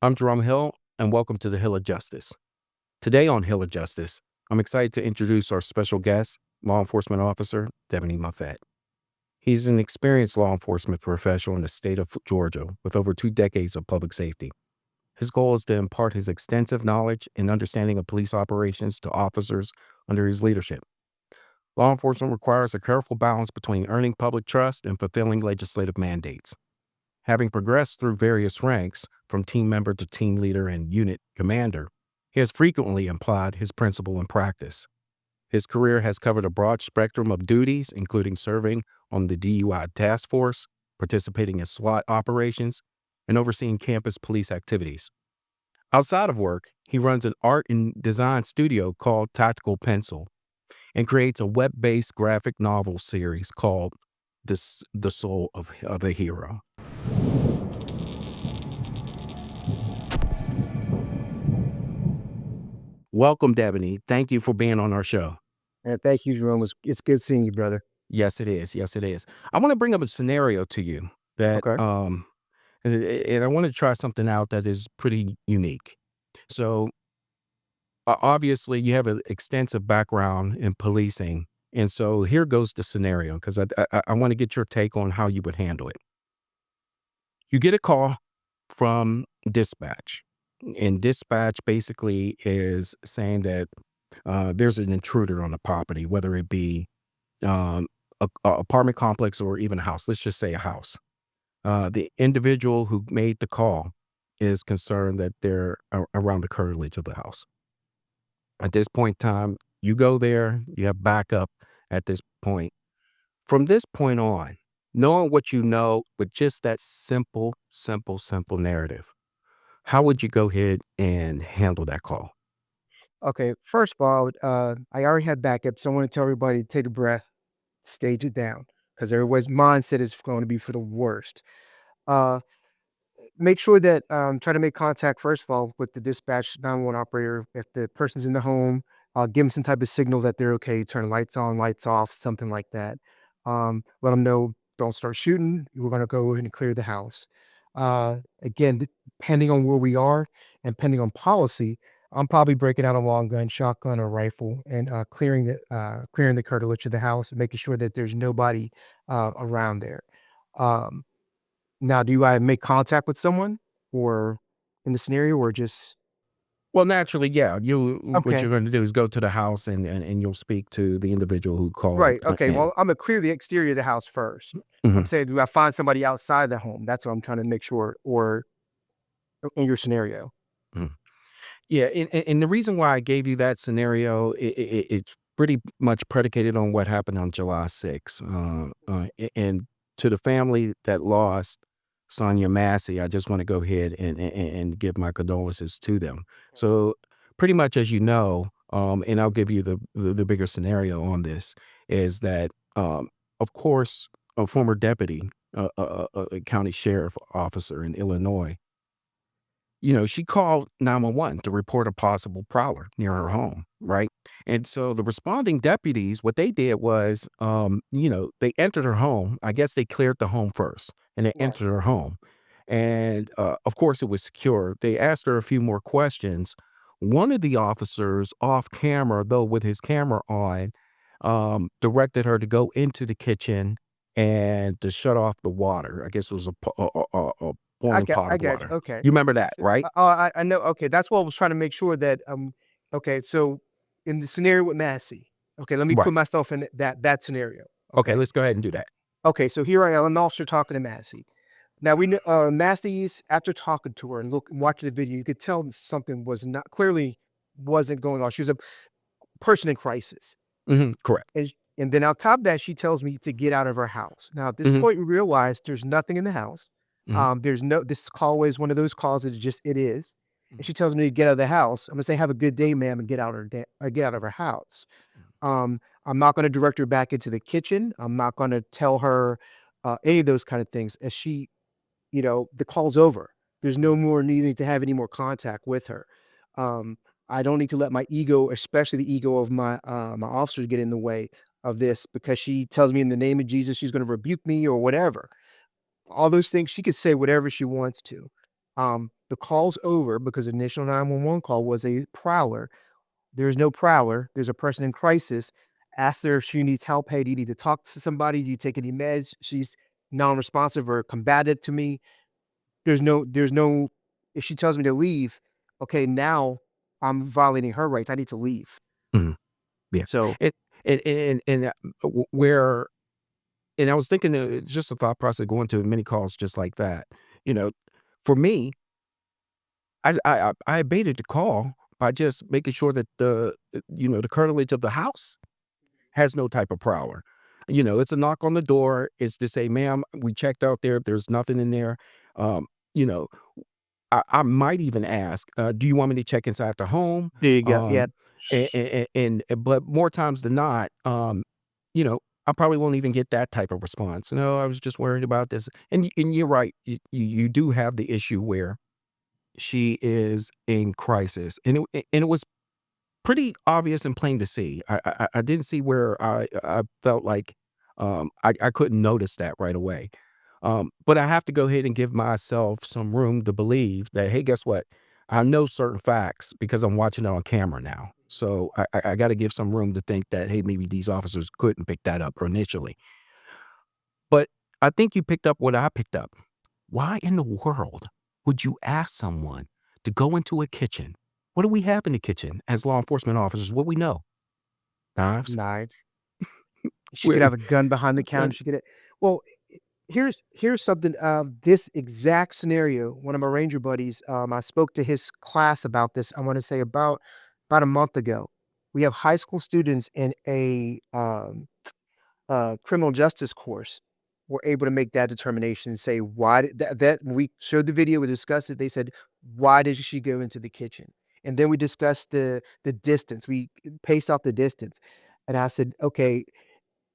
I'm Jerome Hill, and welcome to the Hill of Justice. Today on Hill of Justice, I'm excited to introduce our special guest, law enforcement officer, Devin Muffett. He's an experienced law enforcement professional in the state of Georgia with over 2 decades of public safety. His goal is to impart his extensive knowledge and understanding of police operations to officers under his leadership. Law enforcement requires a careful balance between earning public trust and fulfilling legislative mandates. Having progressed through various ranks, from team member to team leader and unit commander, he has frequently applied his principle in practice. His career has covered a broad spectrum of duties, including serving on the DUI Task Force, participating in SWAT operations, and overseeing campus police activities. Outside of work, he runs an art and design studio called Tactical Pencil and creates a web-based graphic novel series called The Soul of the Hero. Welcome, Devin. Thank you for being on our show. And thank you, Jerome. It's good seeing you, brother. Yes, it is. Yes, it is. I want to bring up a scenario to you that, Okay. and I want to try something out that is pretty unique. So, obviously, you have an extensive background in policing, and so here goes the scenario because I want to get your take on how you would handle it. You get a call from dispatch, and dispatch basically is saying that there's an intruder on the property, whether it be a apartment complex or even a house. Let's just say a house. The individual who made the call is concerned that they're around the curtilage of the house. At this point in time, you go there, you have backup at this point. From this point on, knowing what you know, with just that simple narrative, how would you go ahead and handle that call? Okay. First of all, I already had backup, so I want to tell everybody to take a breath, stage it down, because everybody's mindset is going to be for the worst. Uh, Make sure that try to make contact first of all with the dispatch 911 operator. If the person's in the home, give them some type of signal that they're okay. Turn lights on, lights off, something like that. Let them know don't start shooting. We're going to go ahead and clear the house. Again, depending on where we are and depending on policy, I'm probably breaking out a long gun, shotgun, or rifle, and clearing the curtilage of the house and making sure that there's nobody around there. Um, Now, do I make contact with someone or in the scenario or just Well, naturally, yeah. What okay, you're going to do is go to the house and you'll speak to the individual who called right, okay, in. well, Imma clear the exterior of the house first. I'm Mhm, saying, do I find somebody outside the home? That's what I'm trying to make sure or in your scenario. mhm. Yeah, and the reason why I gave you that scenario, it's pretty much predicated on what happened on July 6th. And to the family that lost Sonia Massey, I just want to go ahead and give my condolences to them. So, pretty much as you know, and I'll give you the bigger scenario on this, is that, of course, a former deputy, a county sheriff officer in Illinois, she called 911 to report a possible prowler near her home, right? And so the responding deputies, what they did was, they entered her home. I guess they cleared the home first and they Right. entered her home. And of course, it was secure. They asked her a few more questions. One of the officers, off camera, though, with his camera on, directed her to go into the kitchen and to shut off the water. I guess it was a boiling pot I of get you, water. okay. You remember that, S right? Oh, I know, okay, that's what I was trying to make sure that, okay, so in the scenario with Massey, okay, let me put Right. myself in that scenario, Okay, okay? let's go ahead and do that. Okay, so here I am, an officer talking to Massey. Now we know Massey's after talking to her and watching the video, you could tell that something was not clearly wasn't going on. She was a person in crisis. Mhm, correct. And then on top of that, she tells me to get out of her house. Now at this Mhm, point, we realize there's nothing in the house. mhm, There's no this call is one of those calls that it is. And mhm, she tells me to get out of the house. I'm gonna say, have a good day, ma'am, and get out of her house. I'm not gonna direct her back into the kitchen. I'm not gonna tell her any of those kind of things. As she the call's over. There's no more needing to have any more contact with her. Um, I don't need to let my ego, especially the ego of my officers, get in the way of this because she tells me in the name of Jesus she's going to rebuke me or whatever. All those things she could say whatever she wants to. The call's over because the initial 911 call was a prowler. There's no prowler. There's a person in crisis. Ask her if she needs help. Hey, do you need to talk to somebody? Do you take any meds? She's non-responsive or combative to me. There's no if she tells me to leave, okay, now I'm violating her rights. I need to leave. Mhm. Yeah. So And where and I was thinking, just a thought process going to many calls just like that. You know, for me, I abated the call by just making sure that the curtilage of the house has no type of prowler. It's a knock on the door. It's to say, "Ma'am, we checked out there. There's nothing in there." Um, you know, I might even ask, "Do you want me to check inside the home?" there you go. Um, Yep. but more times than not, you know, I probably won't even get that type of response. "No, I was just worried about this." And you're right. You do have the issue where she is in crisis, and it was pretty obvious and plain to see. I didn't see where I felt like, I couldn't notice that right away. But I have to go ahead and give myself some room to believe that, hey, guess what? I know certain facts because I'm watching it on camera now. So I gotta give some room to think that, hey, maybe these officers couldn't pick that up initially. But I think you picked up what I picked up. Why in the world would you ask someone to go into a kitchen? What do we have in the kitchen as law enforcement officers? What we know? Knives? Knives. She could We have a gun behind the counter. and She could well, here's something, this exact scenario, one of my ranger buddies, I spoke to his class about this, I wanna say about a month ago. We have high school students in a, criminal justice course were able to make that determination and say, why did that when we showed the video, we discussed it, they said, "Why did she go into the kitchen?" And then we discussed the distance, we paced off the distance, and I said, "Okay,"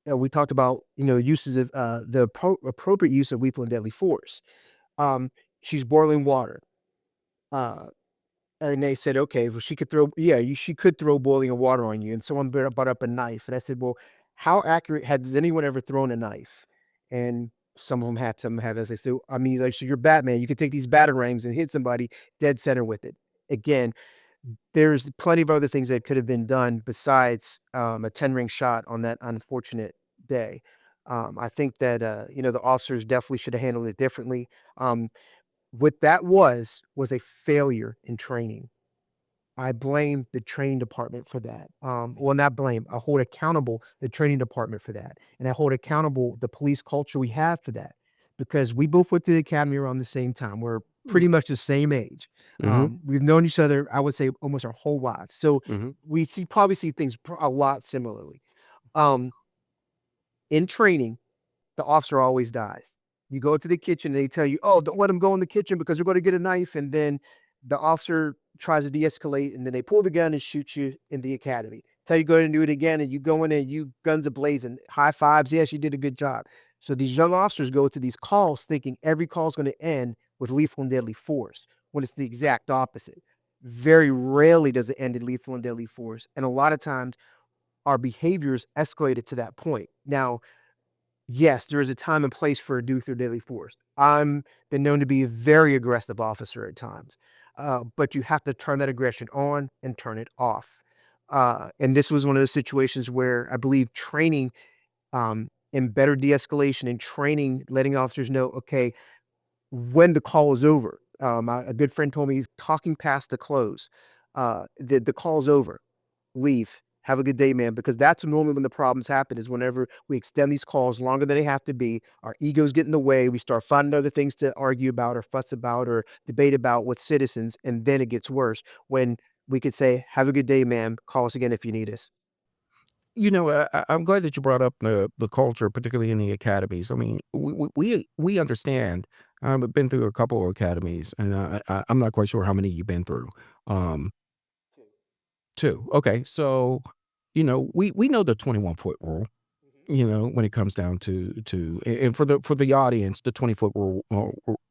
we talked about, uses of, the appropriate use of lethal and deadly force. Um, she's boiling water, uh and they said, "Okay, well, she could throw yeah, she could throw boiling water on you." And someone brought up a knife, and I said, "Well, how accurate has anyone ever thrown a knife?" And some have as they say, I mean, like, so you're Batman, you could take these batarangs and hit somebody dead center with it. Again, there's plenty of other things that could have been done besides, a 10-ring shot on that unfortunate day. I think that, the officers definitely should have handled it differently. Um, what that was a failure in training. I blame the training department for that. Well, not blame, I hold accountable the training department for that. And I hold accountable the police culture we have for that. Because we both went to the academy around the same time. We're pretty much the same age. mhm, We've known each other, I would say, almost our whole lives. So mhm, we probably see things a lot similarly. Um, in training, the officer always dies. You go to the kitchen, they tell you, "Oh, don't let him go in the kitchen because we're gonna get a knife," and then the officer tries to de-escalate, and then they pull the gun and shoot you in the academy. Tell you go ahead and do it again, and you go in and you guns a-blazing, high fives, "Yes, you did a good job." So these young officers go to these calls thinking every call is gonna end with lethal and deadly force, when it's the exact opposite. Very rarely does it end in lethal and deadly force, and a lot of times our behaviors escalated to that point. Now, yes, there is a time and place for a do through deadly force. I'm been known to be a very aggressive officer at times, but you have to turn that aggression on and turn it off. And this was one of those situations where I believe training, and better de-escalation and training, letting officers know, okay, when the call is over. A good friend told me talking past the close, the call's over, leave. Have a good day, man, because that's normally when the problems happen is whenever we extend these calls longer than they have to be, our egos get in the way, we start finding other things to argue about or fuss about or debate about with citizens, and then it gets worse when we could say, "Have a good day, man. Call us again if you need us." I'm glad that you brought up the culture, particularly in the academies. I mean, we understand. I've been through a couple of academies, and I'm not quite sure how many you've been through. Um, 2. Okay, so we know the 21-foot rule. When it comes down and for the audience, the 20-foot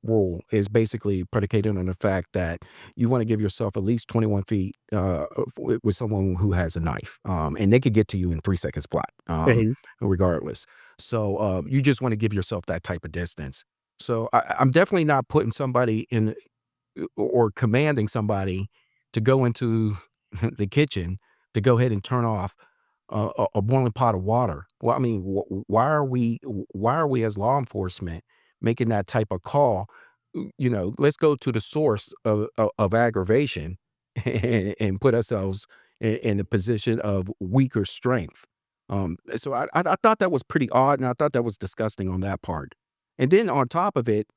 rule is basically predicated on the fact that you wanna give yourself at least 21 feet, with someone who has a knife, and they could get to you in 3 seconds flat, Mhm. regardless. So, you just wanna give yourself that type of distance. So, I'm definitely not putting somebody in. or commanding somebody to go into the kitchen to go ahead and turn off a boiling pot of water. Well, I mean, why are we as law enforcement making that type of call? Let's go to the source of aggravation and put ourselves in a position of weaker strength. So I thought that was pretty odd, and I thought that was disgusting on that part. And then on top of it,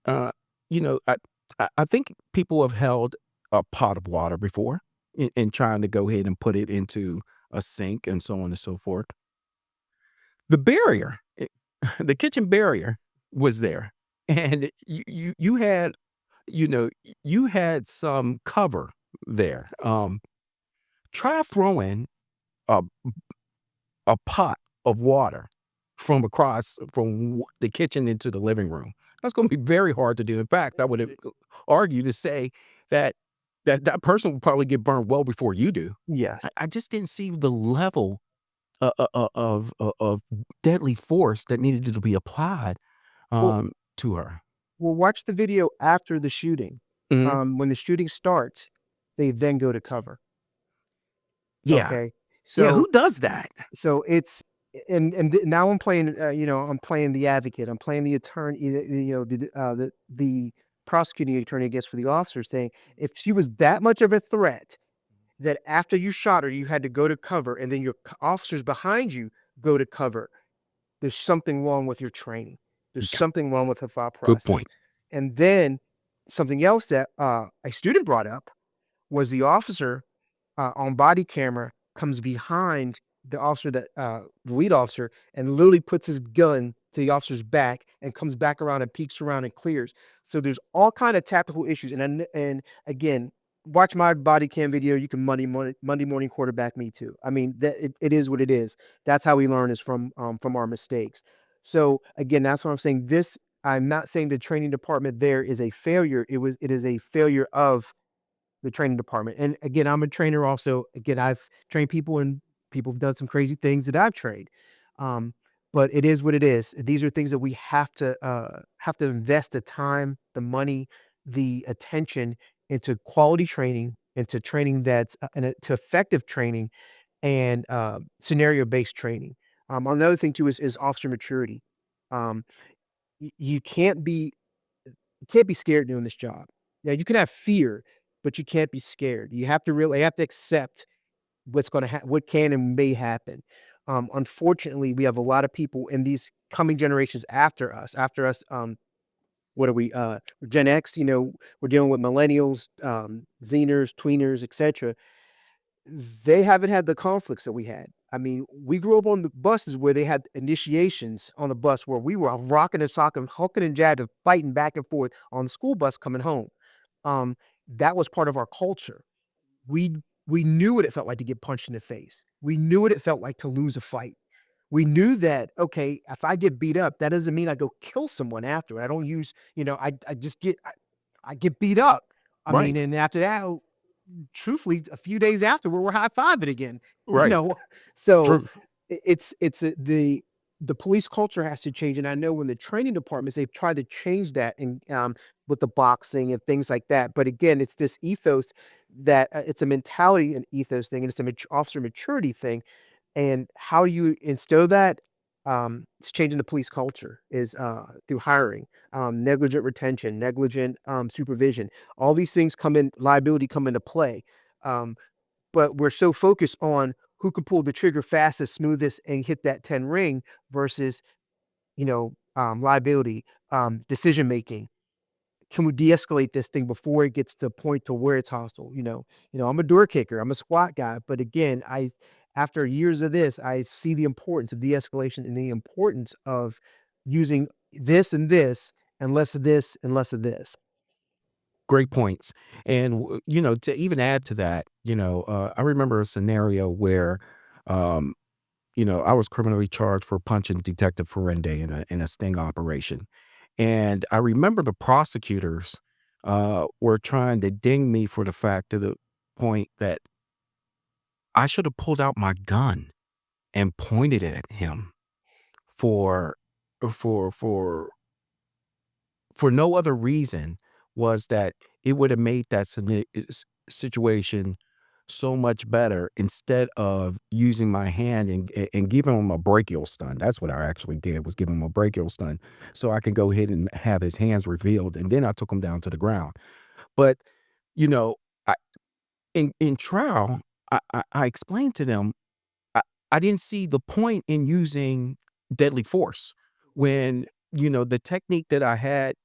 uh, you know, I think people have held a pot of water before in trying to go ahead and put it into a sink and so on and so forth. The barrier, the kitchen barrier was there, and you had, you had some cover there. Try throwing a a pot of water from across from the kitchen into the living room. That's gonna be very hard to do. In fact, I would argue to say that that person will probably get burned well before you do. Yes. I just didn't see the level of deadly force that needed to be applied, Well to her. well, watch the video after the shooting. Mhm. When the shooting starts, they then go to cover, Yeah. okay? Yeah, So who does that? it's now I'm playing, I'm playing the advocate. I'm playing the attorney, the prosecuting attorney, I guess, for the officer saying, if she was that much of a threat that after you shot her, you had to go to cover, and then your officers behind you go to cover. There's something wrong with your training. There's Yeah, something wrong with the thought good process. point. And then something else that a student brought up was the officer on body camera comes behind the officer the lead officer and literally puts his gun to the officer's back and comes back around and peeks around and clears. So there's all kind of tactical issues. And again, watch my body cam video. You can Monday morning quarterback me too. I mean, it is what it is. That's how we learn is from our mistakes. So again, that's what I'm saying. I'm not saying the training department there is a failure. It is a failure of the training department. And again, I'm a trainer also. Again, I've trained people and people have done some crazy things that I've trained. Um, but it is what it is. These are things that we have to invest the time, the money, the attention into quality training, into training that's to effective training and scenario based training. Another thing too is officer maturity. Um, you can't be scared doing this job. Yeah, you can have fear, but you can't be scared. You have to accept what can and may happen. Unfortunately, we have a lot of people in these coming generations after us, what are we, Gen X, we're dealing with millennials, Zeners, tweeners, etc. They haven't had the conflicts that we had. I mean, we grew up on the buses where they had initiations on the bus where we were rocking and socking, hucking and jiving, fighting back and forth on the school bus coming home. Um, that was part of our culture. We we knew what it felt like to get punched in the face. We knew what it felt like to lose a fight. We knew that, okay, if I get beat up, that doesn't mean I go kill someone after. I don't use, I just I get beat up. I mean, Right, and after that, truthfully, a few days after, we're high-fiving again, you right. know? So, Truth. the police culture has to change, and I know when the training departments, they've tried to change that and, with the boxing and things like that, but again, it's this ethos that, it's a mentality and ethos thing, and it's a officer maturity thing, and how do you instill that? It's changing the police culture is, through hiring, negligent retention, negligent, supervision. All these things liability come into play. Um, but we're so focused on who can pull the trigger fastest, smoothest, and hit that 10 ring versus, liability, decision making. Can we de-escalate this thing before it gets to the point to where it's hostile? I'm a door kicker, I'm a SWAT guy, but again, after years of this, I see the importance of de-escalation and the importance of using this and less of this and less of this. Great points. And, to even add to that, I remember a scenario where, um, I was criminally charged for punching Detective Ferende in a sting operation. And I remember the prosecutors were trying to ding me for the fact to the point that I should have pulled out my gun and pointed it at him for for for for no other reason was that it would have made that situation so much better instead of using my hand and giving him a brachial stun. That's what I actually did, was give him a brachial stun so I could go ahead and have his hands revealed, and then I took him down to the ground. But, you know, I in trial, I explained to them I I didn't see the point in using deadly force when, the technique that I had,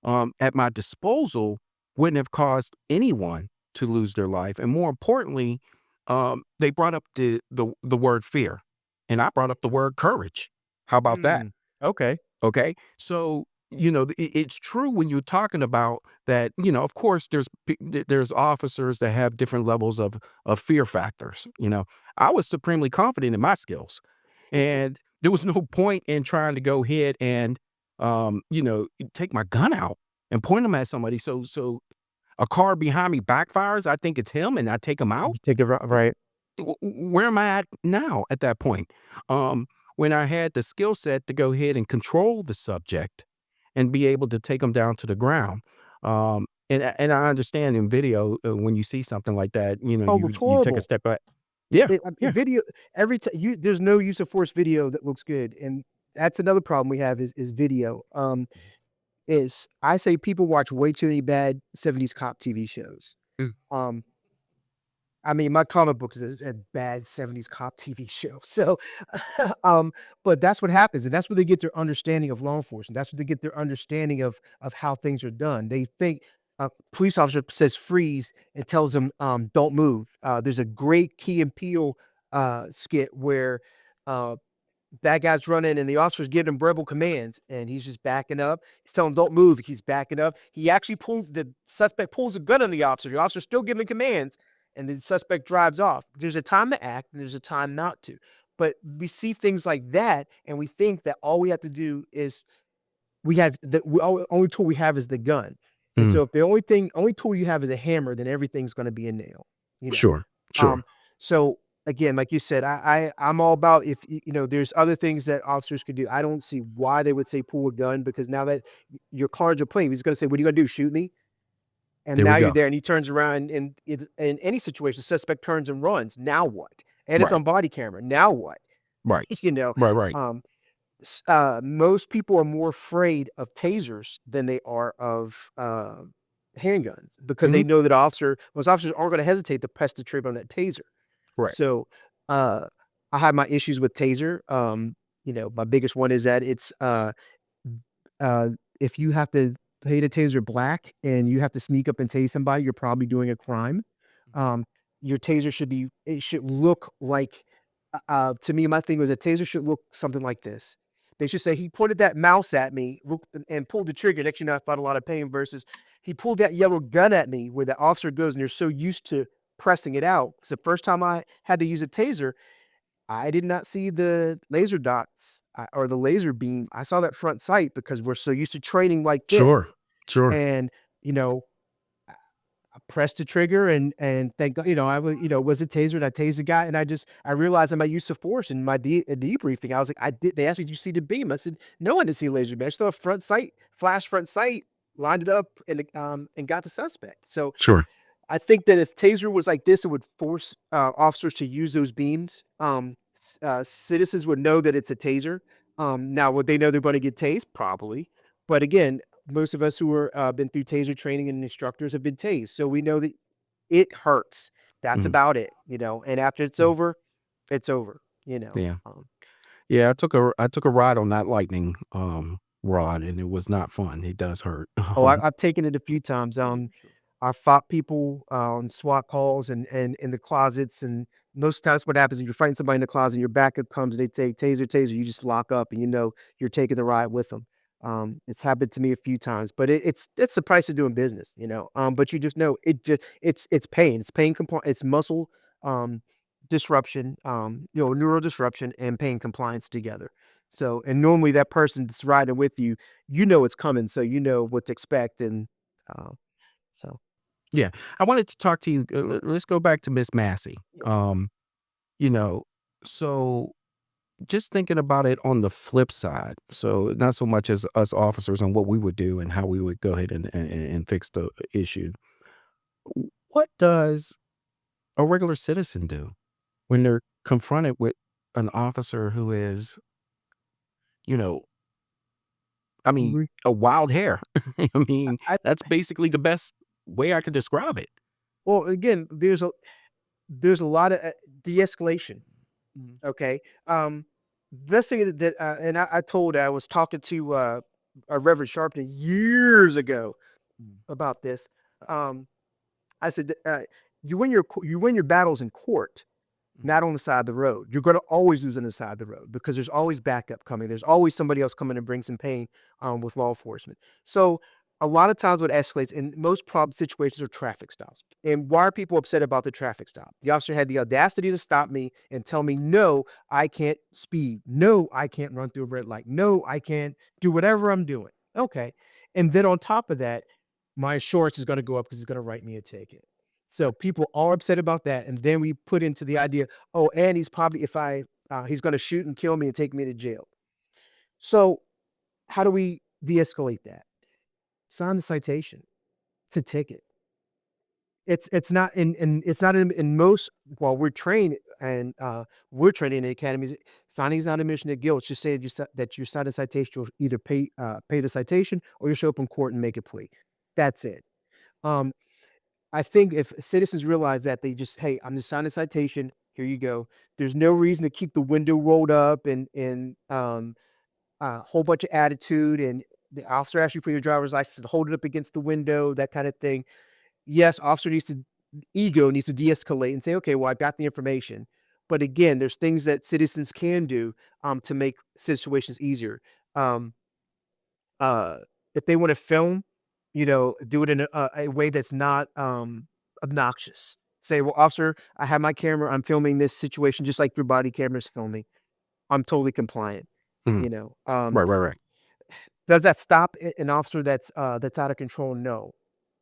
at my disposal wouldn't have caused anyone to lose their life, and more importantly, they brought up the word fear, and I brought up the word courage. How about that? Mm, okay. Okay. So, it's true when you're talking about that, of course, there's officers that have different levels of fear factors. I was supremely confident in my skills. And there was no point in trying to go ahead and, take my gun out and point them at somebody. So a car behind me backfires. I think it's him and I take him out. You take it right. Where am I at now at that point? Um, when I had the skill set to go ahead and control the subject and be able to take them down to the ground. And I understand in video, when you see something like that, Oh, you it's you take a horrible. step back. Yeah, yeah. Video every time you there's no use of force video that looks good, and that's another problem we have is video. Is I say people watch way too many bad '70s cop TV shows. Mm, Um, I mean, my comic book is a bad '70s cop TV show. So, um, but that's what happens, and that's where they get their understanding of law enforcement. That's where they get their understanding of how things are done. They think a police officer says freeze and tells them, "Don't move." There's a great Key and Peele skit where uh, bad guy's running and the officer's giving him verbal commands and he's just backing up. He's telling him, don't move. He's backing up. He actually pulls the suspect pulls a gun on the officer. The officer's still giving commands and the suspect drives off. There's a time to act and there's a time not to. But we see things like that and we think that all we have to do is we have only tool we have is the gun. And mm, so if the only tool you have is a hammer, then everything's gonna be a nail, you know? sure, sure. So again, like you said, I'm all about if there's other things that officers could do. I don't see why they would say pull a gun because now that your cards are playing, he's gonna say, "What are you gonna do? Shoot me?" And There we now you're go. there, and he turns around, and in any situation, the suspect turns and runs. Now what? And it's Right, on body camera. Now what? right, You know, right, right. um, most people are more afraid of tasers than they are of handguns because they Mhm, know that most officers aren't going to hesitate to press the trigger on that taser. right. So uh, I have my issues with taser. My biggest one is that it's uh, if you have to paint a taser black and you have to sneak up and tase somebody, you're probably doing a crime. Um, your taser it should look like, to me, my thing was a taser should look something like this. They should say, he pointed that mouse at me and pulled the trigger. Next, you know, I felt a lot of pain versus he pulled that yellow gun at me where the officer goes and you're so used to pressing it out. It's the first time I had to use a taser, I did not see the laser dots, or the laser beam. I saw that front sight because we're so used to training like Sure, this, sure, and, you know, I pressed the trigger and thank God, it was a taser and I tased the guy and I realized in my use of force in my debriefing, I was like, they asked me, "Did you see the beam?" I said, "No, I didn't see a laser beam. I saw a front sight, flash front sight, lined it up and got the suspect." So sure. I think that if Taser was like this, it would force, officers to use those beams. Citizens would know that it's a Taser. Now, would they know they're gonna get tased? Probably. But again, most of us who are, been through Taser training and instructors have been tased, so we know that it hurts. That's Mhm, about it, and after mm, it's over. yeah. Yeah, I took a ride on that lightning, rod, and it was not fun. It does hurt. Oh, I've taken it a few times. Yeah, sure. I fought people on SWAT calls and in the closets, and most times what happens is you're fighting somebody in the closet, and your backup comes, and they say, "Taser, taser," you just lock up, and you know you're taking the ride with them. It's happened to me a few times, but it's the price of doing business. But you just know it's pain. It's pain it's muscle um, disruption, neural disruption and pain compliance together. So, and normally that person that's riding with you, you know it's coming, so you know what to expect, and uh, so Yeah, I wanted to talk to you, let's go back to Miss Massey. yeah. You know, so just thinking about it on the flip side, so not so much as us officers on what we would do and how we would go ahead and fix the issue. What does a regular citizen do when they're confronted with an officer who is, you know, I mean, Re- a wild hair? I mean, I, that's basically the best way I could describe it. well, again, there's a lot of de-escalation. Mhm, Okay. Let's say and I told I was talking to a Reverend Sharpton years ago mhm, about this. Um, I said, you win your battles in court, mhm. not on the side of the road. You're going to always lose on the side of the road because there's always backup coming. There's always somebody else coming to bring some pain with law enforcement. So a lot of times what escalates in most problem situations are traffic stops. And why are people upset about the traffic stop? The officer had the audacity to stop me and tell me, no, I can't speed. No, I can't run through a red light. No, I can't do whatever I'm doing. Okay. And then on top of that, my insurance is going to go up because he's going to write me a ticket. So people are upset about that. And then we put into the idea, oh, and he's probably he's gonna shoot and kill me and take me to jail. So how do we de-escalate that? Sign the citation. It's a ticket. It's not it's not in most while we're trained and we're training in the academies, signing is not admission of guilt. Just say that you sign a citation, you'll either pay the citation or you show up in court and make a plea. That's it. Um, I think if citizens realize that they just, hey, I'm just signing a citation. Here you go. There's no reason to keep the window rolled up and a whole bunch of attitude. And the officer asks you for your driver's license and hold it up against the window, that kind of thing. Yes, officer needs to ego needs to de-escalate and say, okay, well, I've got the information. But again, there's things that citizens can do to make situations easier. Um, uh, if they want to film, do it in a way that's not obnoxious. Say, well, officer, I have my camera. I'm filming this situation just like your body camera's filming. I'm totally compliant. Mhm. You know, um, Right, right, right. does that stop an officer that's out of control? No,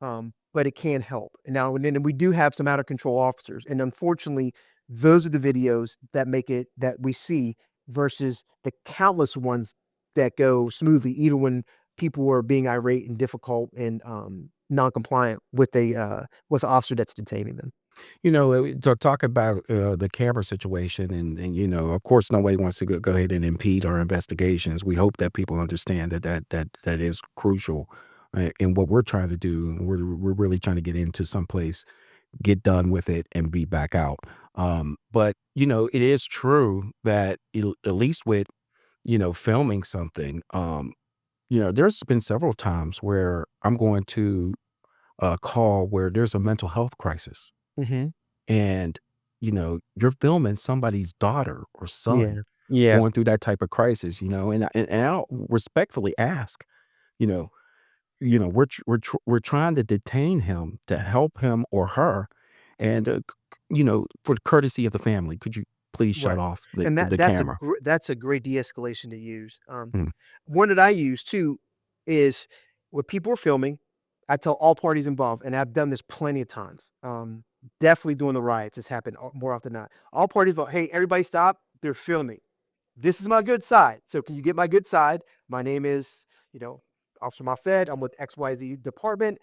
but it can help. And now and then we do have some out of control officers, and unfortunately, those are the videos that make it that we see versus the countless ones that go smoothly, even when people were being irate and difficult and non-compliant with the officer that's detaining them. To talk about the camera situation, and of course, nobody wants to go ahead and impede our investigations. We hope that people understand that is crucial in what we're trying to do. We're really trying to get into someplace, get done with it, and be back out. But it is true that at least with filming something, there's been several times where I'm going to a call where there's a mental health crisis Hmm. and, you're filming somebody's daughter or son Yeah. Yeah. going through that type of crisis, and I'll respectfully ask, you know we're trying to detain him to help him or her, and, for the courtesy of the family, could you please shut Right, off the and the camera? that's a great de-escalation to use. Mm, One that I use too is when people are filming, I tell all parties involved, and I've done this plenty of times. Definitely during the riots, it's happened more often than not. All parties go, "Hey, everybody stop! They're filming. This is my good side. So can you get my good side? My name is, you know, Officer Moffett. I'm with XYZ department.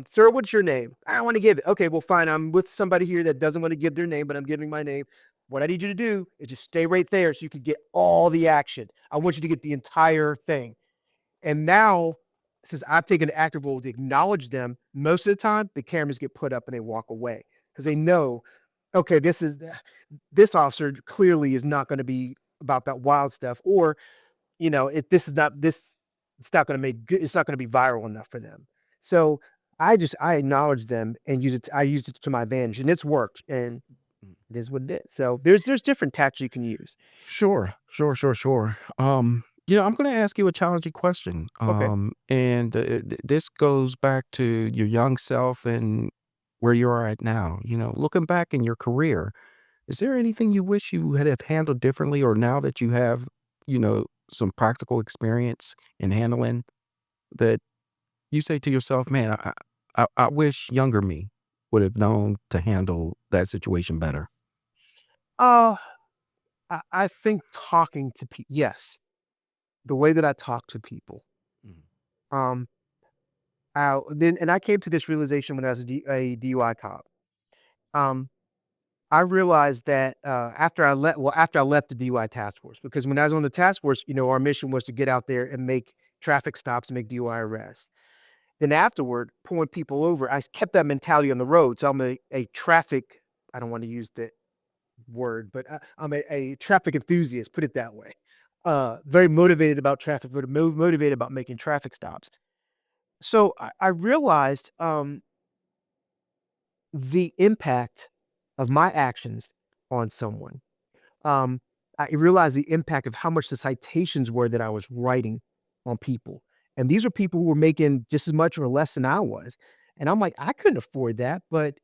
Sir, what's your name? I don't want to give it. Okay, well, fine. I'm with somebody here that doesn't want to give their name, but I'm giving my name. What I need you to do is just stay right there so you can get all the action. I want you to get the entire thing. And now, since I've taken the active role to acknowledge them, most of the time the cameras get put up and they walk away because they know, okay, this officer clearly is not going to be about that wild stuff, or if this is not this, it's not going to it's not going to be viral enough for them. So I acknowledge them and I use it to my advantage, and it's worked, and mm. it is what it is. So there's different tactics you can use. Sure, sure, sure, sure. I'm gonna ask you a challenging question, Okay. and, this goes back to your young self and where you are at now. Looking back in your career, is there anything you wish you had have handled differently, or now that you have, some practical experience in handling that you say to yourself, "Man, I wish younger me would have known to handle that situation better." Uh, I think talking to people, yes, the way that I talk to people. Mhm, Um, And I came to this realization when I was a DUI cop. Um, I realized that, after I left the DUI task force, because when I was on the task force, our mission was to get out there and make traffic stops and make DUI arrests. Then afterward, pulling people over, I kept that mentality on the road. So I'm a traffic, I don't want to use the word, but I'm a traffic enthusiast, put it that way. Very motivated about traffic, but motivated about making traffic stops. So I realized the impact of my actions on someone. um, I realized the impact of how much the citations were that I was writing on people. And these are people who were making just as much or less than I was. And I'm like, I couldn't afford that. But,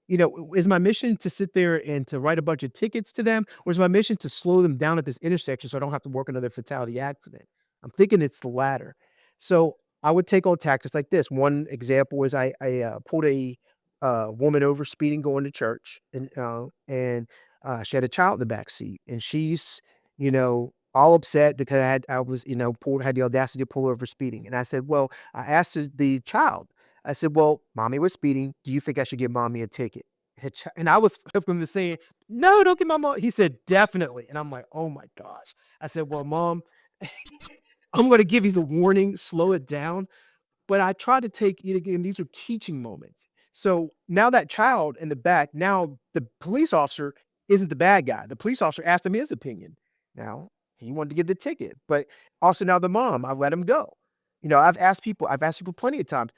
is my mission to sit there and to write a bunch of tickets to them? Or is my mission to slow them down at this intersection so I don't have to work another fatality accident? I'm thinking it's the latter. So I would take on tactics like this. One example is I pulled a woman over speeding going to church, and she had a child in the back seat, and she's, all upset because I was, had the audacity to pull her over speeding. And I said, well, I asked the child, I said, well, mommy was speeding. Do you think I should give mommy a ticket? And I was flipping to saying, no, don't give my mom. He said, definitely. And I'm like, oh my gosh. I said, well, mom, I'm going to give you the warning, slow it down. But I try to take it again, these are teaching moments. So now that child in the back, now the police officer isn't the bad guy. The police officer asked him his opinion. Now he wanted to get the ticket, but also now the mom, I let him go. I've asked people plenty of times,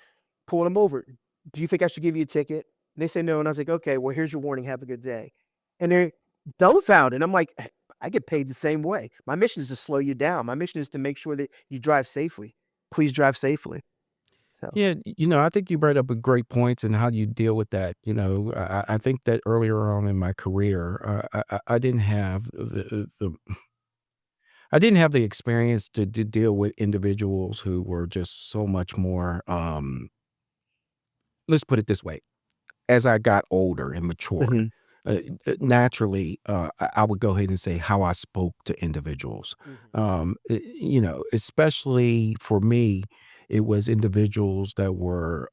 pulling them over. Do you think I should give you a ticket? And they say no. And I was like, okay, well, here's your warning. Have a good day. And they're dumbfounded. I'm like, I get paid the same way. My mission is to slow you down. My mission is to make sure that you drive safely. Please drive safely. So, Yeah, I think you brought up a great points and how do you deal with that. I think that earlier on in my career, I didn't have the experience to deal with individuals who were just so much more. Let's put it this way: as I got older and matured, mhm, naturally, I would go ahead and say how I spoke to individuals. mhm. Especially for me, it was individuals that were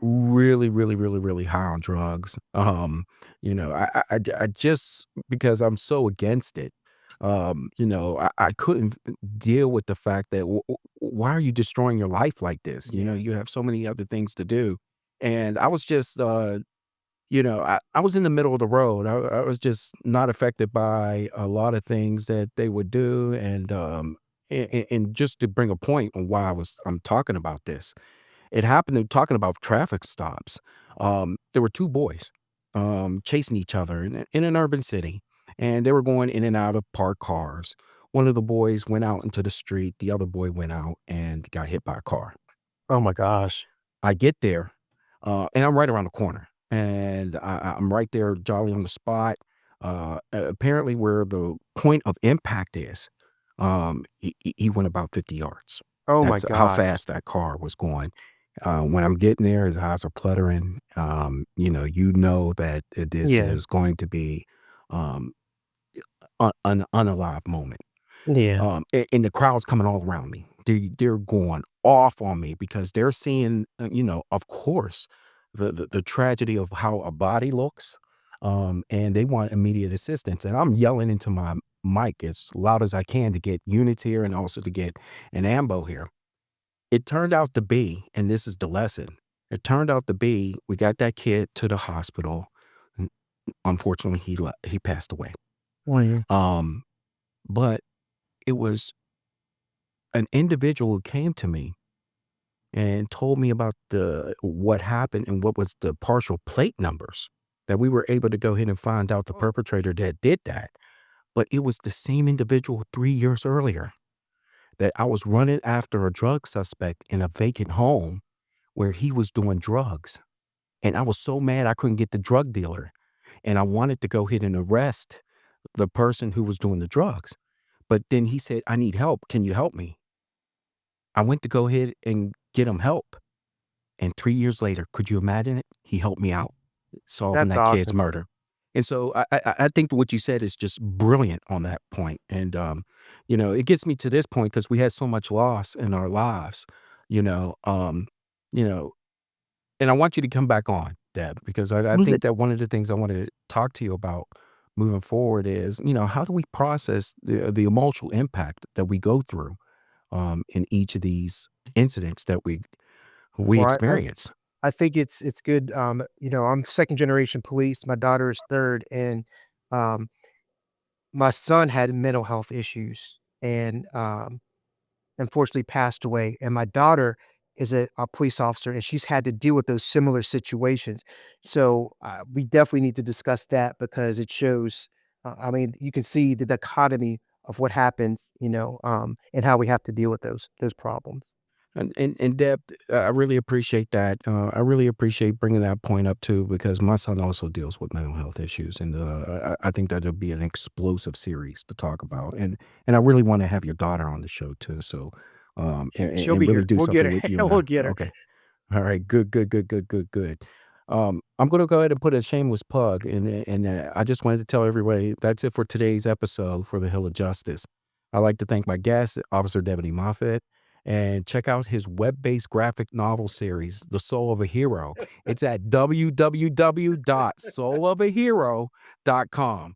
really, really, really, really high on drugs. I just because I'm so against it. I couldn't deal with the fact that why are you destroying your life like this? Yeah. You have so many other things to do, and I was just I was in the middle of the road. I was just not affected by a lot of things that they would do, and just to bring a point on why I'm talking about this, it happened to talking about traffic stops. There were 2 boys, chasing each other in an urban city, and they were going in and out of parked cars. One of the boys went out into the street, the other boy went out and got hit by a car. Oh my gosh. I get there, and I'm right around the corner, and I'm right there jolly on the spot. Apparently where the point of impact is, he went about 50 yards. Oh my That's how gosh. fast that car was going. When I'm getting there, his eyes are fluttering. That this Yeah. is going to be, um, an unalive moment. Yeah. And the crowd's coming all around me. They're going off on me because they're seeing, of course, the tragedy of how a body looks, and they want immediate assistance. And I'm yelling into my mic as loud as I can to get units here and also to get an ambo here. It turned out to be, and this is the lesson. It turned out to be, we got that kid to the hospital. N- Unfortunately, he passed away. Oh, yeah. Um, but it was an individual who came to me and told me about the what happened and what was the partial plate numbers that we were able to go ahead and find out the Oh. perpetrator that did that. But it was the same individual 3 years earlier that I was running after a drug suspect in a vacant home where he was doing drugs. And I was so mad I couldn't get the drug dealer. And I wanted to go ahead and arrest the person who was doing the drugs. But then he said, I need help. Can you help me? I went to go ahead and get him help. And 3 years later, could you imagine it? He helped me out solving That's that kid's awesome. murder. And so I think what you said is just brilliant on that point. And, it gets me to this point because we had so much loss in our lives, you know, um, And I want you to come back on, Deb, because I Absolutely. think that one of the things I want to talk to you about moving forward is, how do we process the emotional impact that we go through in each of these incidents that we Well, experience? I think it's good, I'm second generation police, my daughter is third, and, um, my son had mental health issues and, unfortunately passed away, and my daughter is a police officer, and she's had to deal with those similar situations. So, we definitely need to discuss that because it shows, I mean, you can see the dichotomy of what happens, and how we have to deal with those problems. And Deb, I really appreciate that. I really appreciate bringing that point up too, because my son also deals with mental health issues, and I think that'll be an explosive series to talk about. And I really want to have your daughter on the show too, so She'll and be really here. do We'll get something her. with you and We'll I. get her. Okay. All right, good, good, good, good, good, good. I'm gonna go ahead and put a shameless plug, and I just wanted to tell everybody that's it for today's episode for the Hill of Justice. I'd like to thank my guest, Officer Deputy Moffett, and check out his web-based graphic novel series, The Soul of a Hero. It's at www.soulofahero.com.